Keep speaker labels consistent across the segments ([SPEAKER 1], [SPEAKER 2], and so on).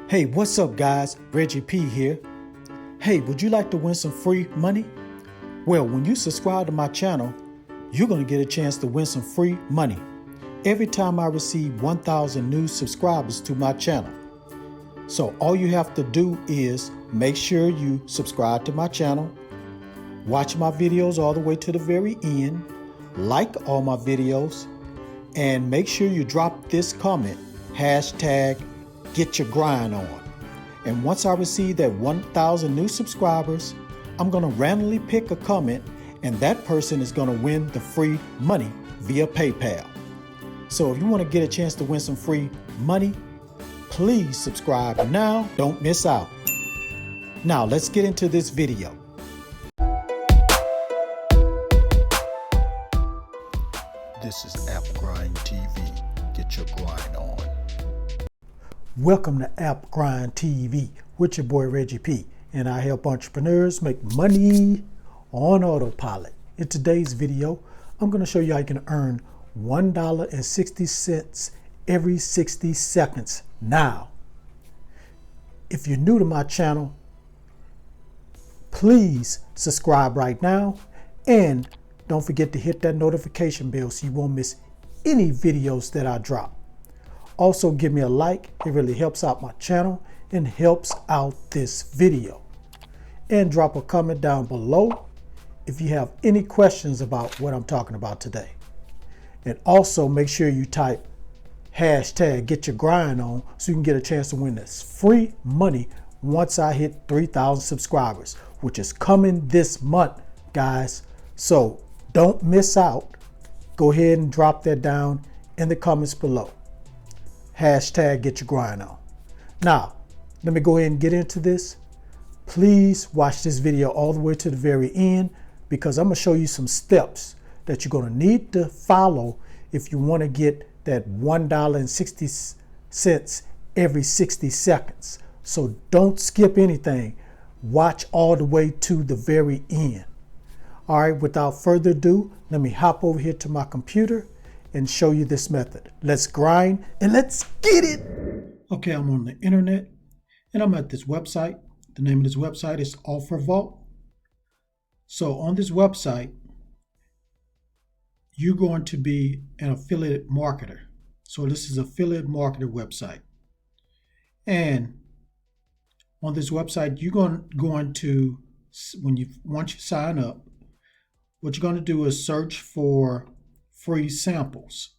[SPEAKER 1] Hey, what's up guys? Reggie P here. Hey, would you like to win some free money? Well, when you subscribe to my channel, you're going to get a chance to win some free money every time I receive 1,000 new subscribers to my channel. So all you have to do is make sure you subscribe to my channel, watch my videos all the way to the very end, like all my videos, and make sure you drop this comment, hashtag get your grind on. And once I receive that 1,000 new subscribers, I'm going to randomly pick a comment and that person is going to win the free money via PayPal. So if you want to get a chance to win some free money, please subscribe now. Don't miss out. Now let's get into this video. This is App Grind TV. Get your grind on. Welcome to App Grind TV with your boy Reggie P. And I help entrepreneurs make money on autopilot. In today's video, I'm going to show you how you can earn $1.60 every 60 seconds. Now, if you're new to my channel, please subscribe right now and don't forget to hit that notification bell so you won't miss any videos that I drop. Also give me a like, it really helps out my channel and helps out this video. And drop a comment down below if you have any questions about what I'm talking about today. And also make sure you type hashtag get your grind on so you can get a chance to win this free money once I hit 3,000 subscribers, which is coming this month, guys. So don't miss out. Go ahead and drop that down in the comments below. Hashtag get your grind on. Now, let me go ahead and get into this. Please watch this video all the way to the very end because I'm going to show you some steps that you're going to need to follow if you want to get that $1.60 every 60 seconds. So don't skip anything. Watch all the way to the very end. All right, without further ado, let me hop over here to my computer and show you this method. Let's grind and let's get it. Okay, I'm on the internet and I'm at this website. The name of this website is Offer Vault. So on this website, you're going to be an affiliate marketer. So this is affiliate marketer website. And on this website, you're going to once you sign up, what you're going to do is search for free samples.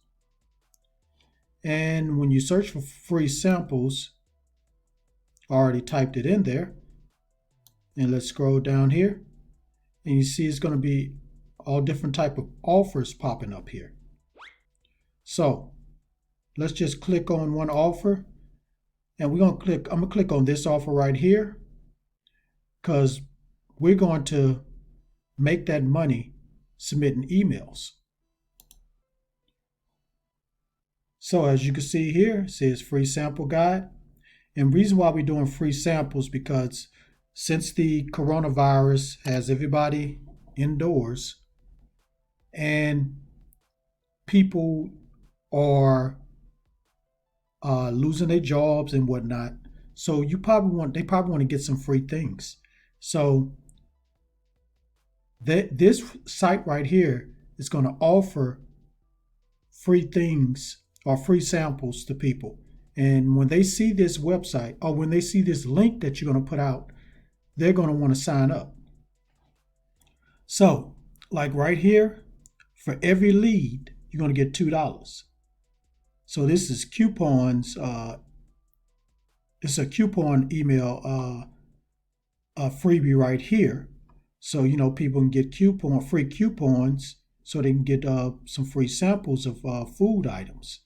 [SPEAKER 1] And when you search for free samples, I already typed it in there. And let's scroll down here. And you see it's going to be all different type of offers popping up here. So let's just click on one offer. And I'm going to click on this offer right here because we're going to make that money submitting emails. So as you can see here, it says free sample guide. And the reason why we're doing free samples because since the coronavirus has everybody indoors and people are losing their jobs and whatnot, so they probably want to get some free things. So this site right here is going to offer free things or free samples to people. And when they see this website or when they see this link that you're going to put out, they're going to want to sign up. So like right here, for every lead, you're going to get $2. So this is coupons. It's a coupon email freebie right here. So, people can get free coupons so they can get some free samples of food items.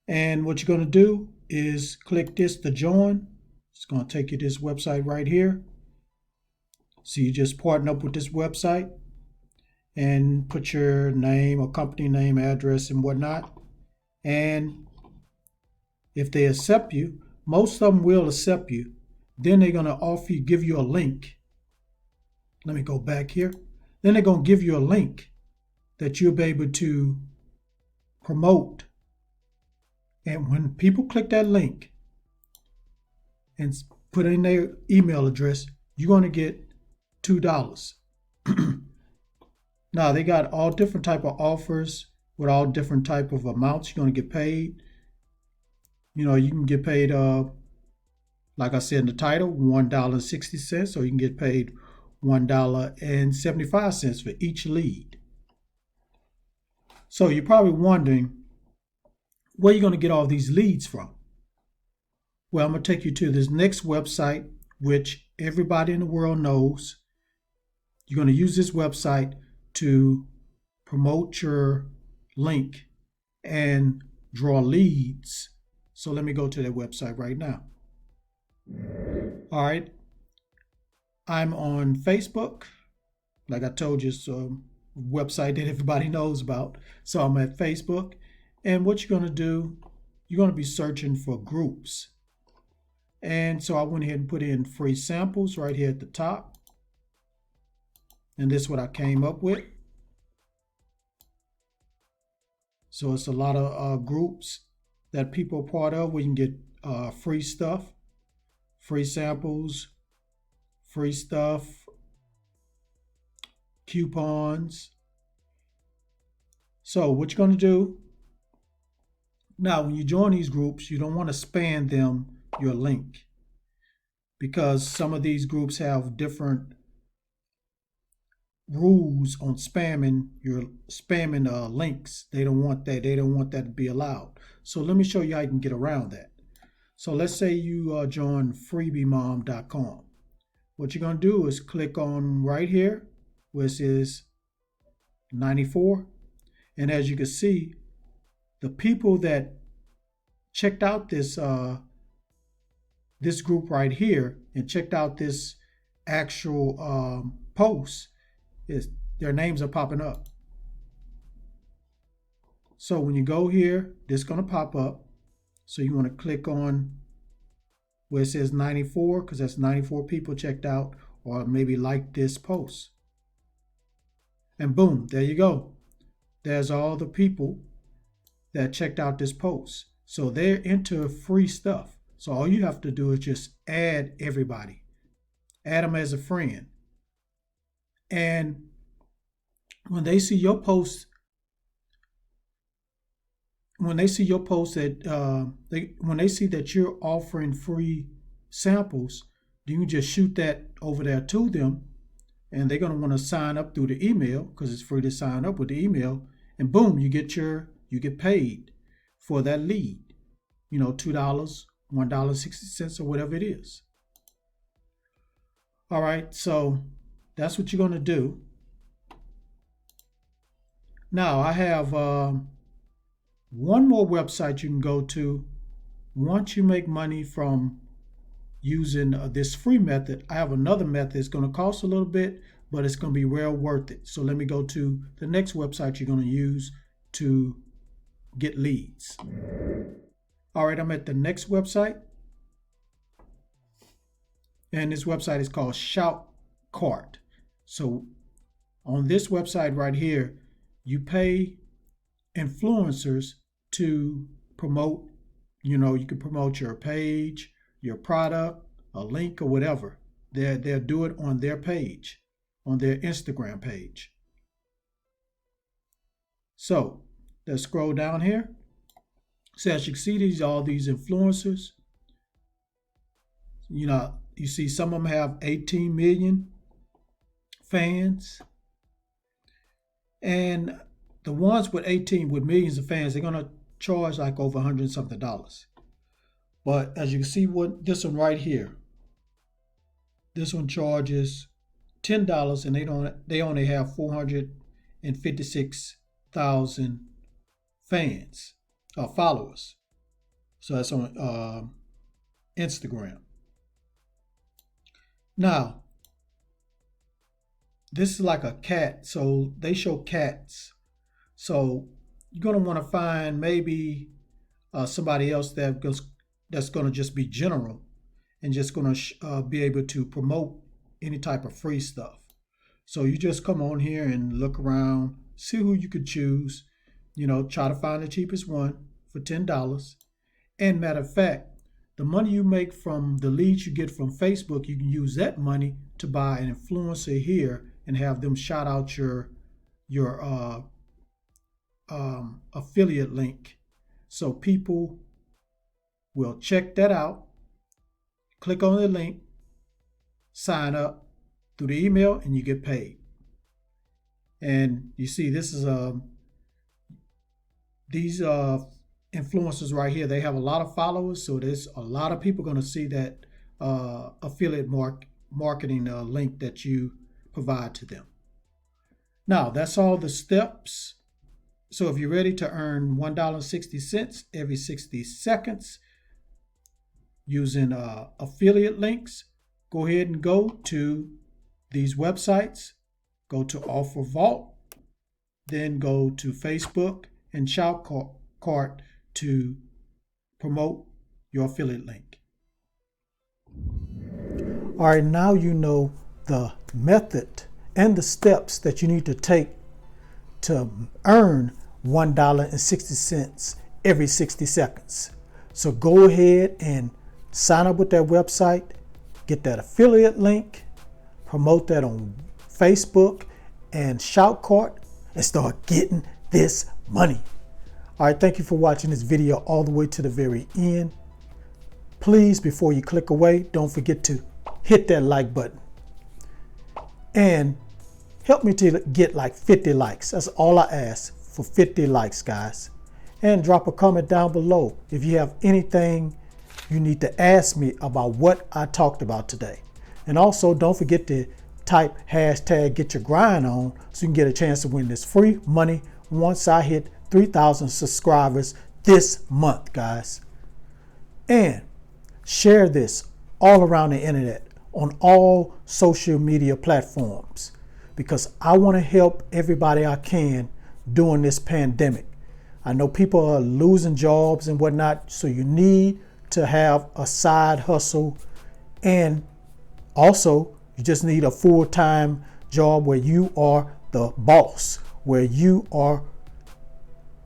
[SPEAKER 1] And what you're going to do is click this to join. It's going to take you to this website right here. So you just partner up with this website and put your name or company name, address, and whatnot. And if they accept you, most of them will accept you. Then they're going to give you a link. Let me go back here. Then they're going to give you a link that you'll be able to promote. And when people click that link, and put in their email address, you're going to get $2. Now, they got all different type of offers with all different type of amounts you're going to get paid. You can get paid, like I said in the title, $1.60, or you can get paid $1.75 for each lead. So you're probably wondering, where are you going to get all these leads from? Well, I'm going to take you to this next website, which everybody in the world knows. You're going to use this website to promote your link and draw leads. So let me go to that website right now. All right. I'm on Facebook. Like I told you, it's a website that everybody knows about. So I'm at Facebook. And what you're going to do, you're going to be searching for groups. And so I went ahead and put in free samples right here at the top. And this is what I came up with. So it's a lot of groups that people are part of where you can get free stuff, free samples, free stuff, coupons. So what you're going to do, now when you join these groups, you don't want to spam them your link, because some of these groups have different rules on spamming links. They don't want that. They don't want that to be allowed. So let me show you how you can get around that. So let's say you join freebiemom.com. What you're going to do is click on right here where it says 94. And as you can see, the people that checked out this group right here and checked out this actual post, their names are popping up. So when you go here, this is going to pop up. So you want to click on where it says 94, because that's 94 people checked out or maybe liked this post. And boom, there you go. There's all the people that checked out this post. So they're into free stuff. So all you have to do is just add everybody. Add them as a friend. And when they see your post, when they see that you're offering free samples, you can just shoot that over there to them, and they're going to want to sign up through the email, because it's free to sign up with the email, and boom, you get paid for that lead. $2, $1.60, or whatever it is. All right, so that's what you're going to do. Now I have one more website you can go to once you make money from using this free method. I have another method. It's going to cost a little bit, but it's going to be well worth it. So let me go to the next website you're going to use to get leads. All right, I'm at the next website. And this website is called Shout Cart. So on this website right here, you pay influencers to promote, you can promote your page, your product, a link, or whatever. They'll do it on their page, on their Instagram page. So let's scroll down here. So as you can see, all these influencers. You see some of them have 18 million fans. And the ones with millions of fans, they're going to charge like over $100-something. But as you can see, this one right here, this one charges $10, and they only have 456,000 fans or followers. So that's on Instagram. Now, this is like a cat, so they show cats. So you're going to want to find maybe somebody else that's going to just be general and just going to be able to promote any type of free stuff. So you just come on here and look around, see who you could choose, try to find the cheapest one for $10. And matter of fact, The money you make from the leads you get from Facebook, you can use that money to buy an influencer here and have them shout out your affiliate link. So people will check that out, click on the link, sign up through the email, and you get paid. And you see, this is these influencers right here. They have a lot of followers, so there's a lot of people going to see that affiliate marketing link that you provide to them. Now, that's all the steps. So if you're ready to earn $1.60 every 60 seconds using affiliate links, go ahead and go to these websites. Go to Offer Vault, then go to Facebook and Shoutcart to promote your affiliate link. All right, now you know the method and the steps that you need to take to earn $1.60 every 60 seconds. So go ahead and sign up with that website, get that affiliate link, promote that on Facebook and Shoutcart, and start getting this money. All right, thank you for watching this video all the way to the very end. Please, before you click away, don't forget to hit that like button. And help me to get like 50 likes. That's all I ask, for 50 likes, guys. And drop a comment down below if you have anything you need to ask me about what I talked about today. And also, don't forget to type hashtag get your grind on so you can get a chance to win this free money once I hit 3,000 subscribers this month, guys. And share this all around the internet on all social media platforms, because I want to help everybody I can during this pandemic. I know people are losing jobs and whatnot, so you need to have a side hustle, and also you just need a full-time job where you are the boss, where you are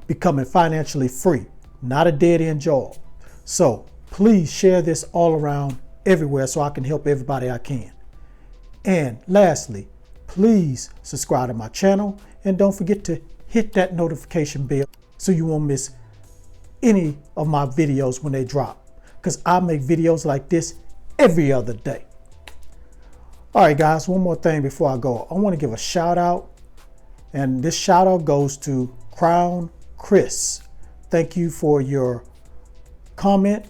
[SPEAKER 1] becoming financially free, not a dead-end job. So please share this all around everywhere so I can help everybody I can. And lastly, please subscribe to my channel, and don't forget to hit that notification bell so you won't miss any of my videos when they drop, because I make videos like this every other day. All right, guys, one more thing before I go. I want to give a shout out, and this shout out goes to Crown Chris. Thank you for your comment,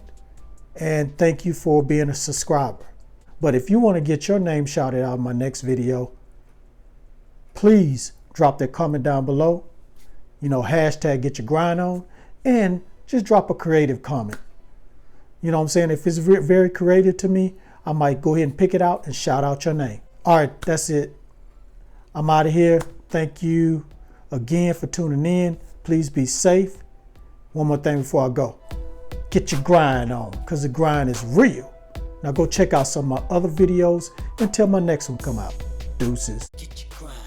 [SPEAKER 1] and thank you for being a subscriber. But if you want to get your name shouted out in my next video, please drop that comment down below. You know, hashtag get your grind on, and just drop a creative comment. You know what I'm saying? If it's very creative to me, I might go ahead and pick it out and shout out your name. All right, that's it. I'm out of here. Thank you again for tuning in. Please be safe. One more thing before I go. Get your grind on, because the grind is real. Now go check out some of my other videos until my next one come out. Deuces. Get your grind.